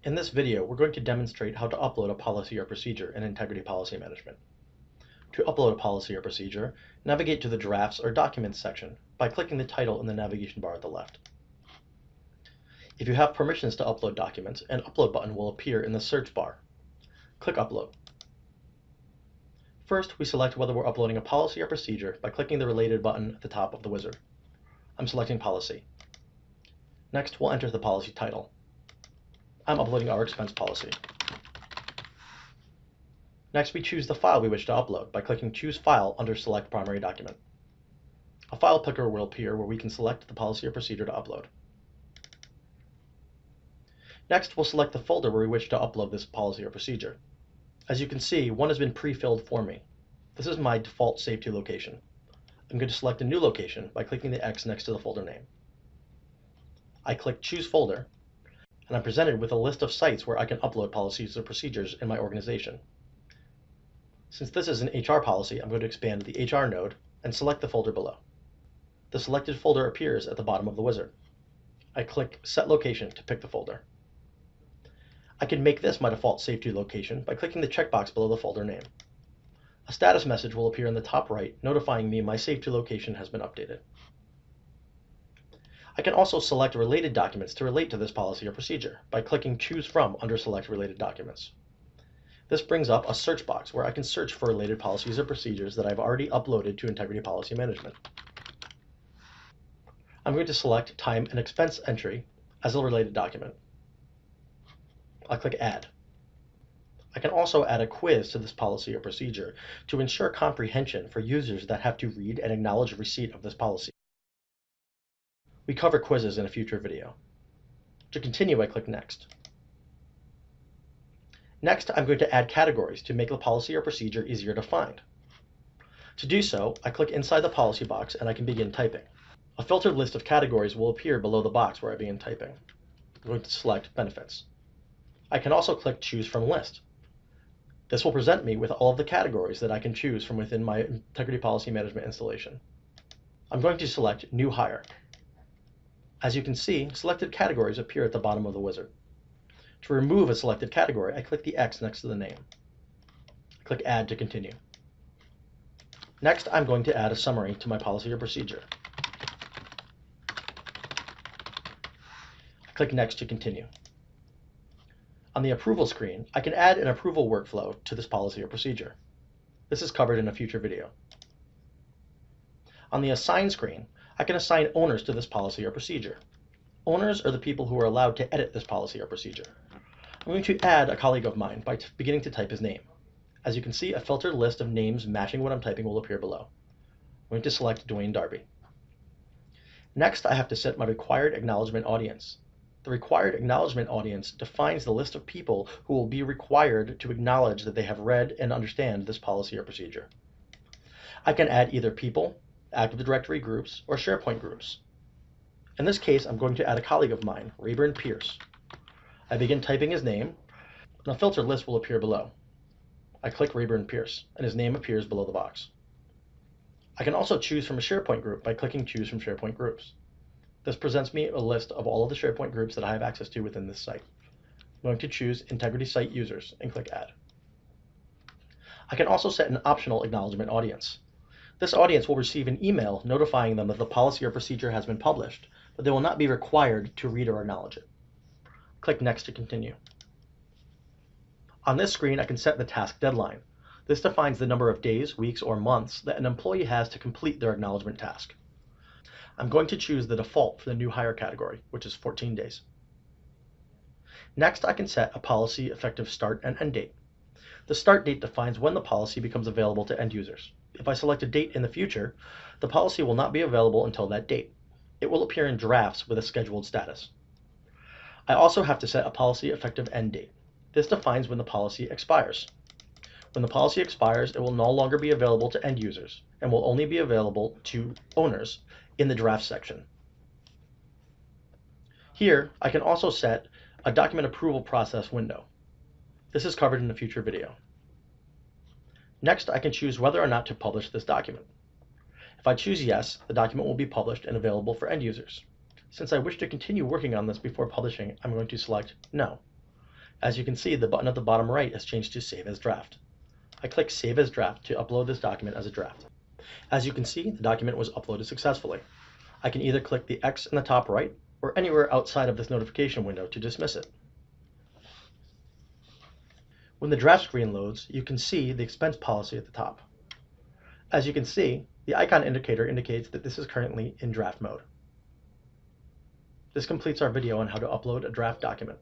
In this video, we're going to demonstrate how to upload a policy or procedure in Integrity Policy Management. To upload a policy or procedure, navigate to the Drafts or Documents section by clicking the title in the navigation bar at the left. If you have permissions to upload documents, an Upload button will appear in the search bar. Click Upload. First, we select whether we're uploading a policy or procedure by clicking the related button at the top of the wizard. I'm selecting Policy. Next, we'll enter the policy title. I'm uploading our expense policy. Next, we choose the file we wish to upload by clicking Choose File under Select Primary Document. A file picker will appear where we can select the policy or procedure to upload. Next, we'll select the folder where we wish to upload this policy or procedure. As you can see, one has been pre-filled for me. This is my default save-to location. I'm going to select a new location by clicking the X next to the folder name. I click Choose Folder, and I'm presented with a list of sites where I can upload policies or procedures in my organization. Since this is an HR policy, I'm going to expand the HR node and select the folder below. The selected folder appears at the bottom of the wizard. I click Set Location to pick the folder. I can make this my default save-to location by clicking the checkbox below the folder name. A status message will appear in the top right, notifying me my save-to location has been updated. I can also select related documents to relate to this policy or procedure by clicking Choose From under Select Related Documents. This brings up a search box where I can search for related policies or procedures that I've already uploaded to Integrity Policy Management. I'm going to select Time and Expense Entry as a related document. I'll click Add. I can also add a quiz to this policy or procedure to ensure comprehension for users that have to read and acknowledge receipt of this policy. We cover quizzes in a future video. To continue, I click Next. Next, I'm going to add categories to make the policy or procedure easier to find. To do so, I click inside the policy box and I can begin typing. A filtered list of categories will appear below the box where I begin typing. I'm going to select Benefits. I can also click Choose From List. This will present me with all of the categories that I can choose from within my Integrity Policy Management installation. I'm going to select New Hire. As you can see, selected categories appear at the bottom of the wizard. To remove a selected category, I click the X next to the name. Click Add to continue. Next, I'm going to add a summary to my policy or procedure. Click Next to continue. On the approval screen, I can add an approval workflow to this policy or procedure. This is covered in a future video. On the Assign screen, I can assign owners to this policy or procedure. Owners are the people who are allowed to edit this policy or procedure. I'm going to add a colleague of mine by beginning to type his name. As you can see, a filtered list of names matching what I'm typing will appear below. I'm going to select Dwayne Darby. Next, I have to set my required acknowledgement audience. The required acknowledgement audience defines the list of people who will be required to acknowledge that they have read and understand this policy or procedure. I can add either people, Active Directory groups, or SharePoint groups. In this case, I'm going to add a colleague of mine, Rayburn Pierce. I begin typing his name, and a filtered list will appear below. I click Rayburn Pierce, and his name appears below the box. I can also choose from a SharePoint group by clicking Choose from SharePoint Groups. This presents me a list of all of the SharePoint groups that I have access to within this site. I'm going to choose Integrity Site Users and click Add. I can also set an optional acknowledgement audience. This audience will receive an email notifying them that the policy or procedure has been published, but they will not be required to read or acknowledge it. Click Next to continue. On this screen, I can set the task deadline. This defines the number of days, weeks, or months that an employee has to complete their acknowledgement task. I'm going to choose the default for the New Hire category, which is 14 days. Next, I can set a policy effective start and end date. The start date defines when the policy becomes available to end users. If I select a date in the future, the policy will not be available until that date. It will appear in drafts with a scheduled status. I also have to set a policy effective end date. This defines when the policy expires. When the policy expires, it will no longer be available to end users and will only be available to owners in the draft section. Here, I can also set a document approval process window. This is covered in a future video. Next, I can choose whether or not to publish this document. If I choose yes, the document will be published and available for end users. Since I wish to continue working on this before publishing, I'm going to select no. As you can see, the button at the bottom right has changed to Save as Draft. I click Save as Draft to upload this document as a draft. As you can see, the document was uploaded successfully. I can either click the X in the top right or anywhere outside of this notification window to dismiss it. When the draft screen loads, you can see the expense policy at the top. As you can see, the icon indicator indicates that this is currently in draft mode. This completes our video on how to upload a draft document.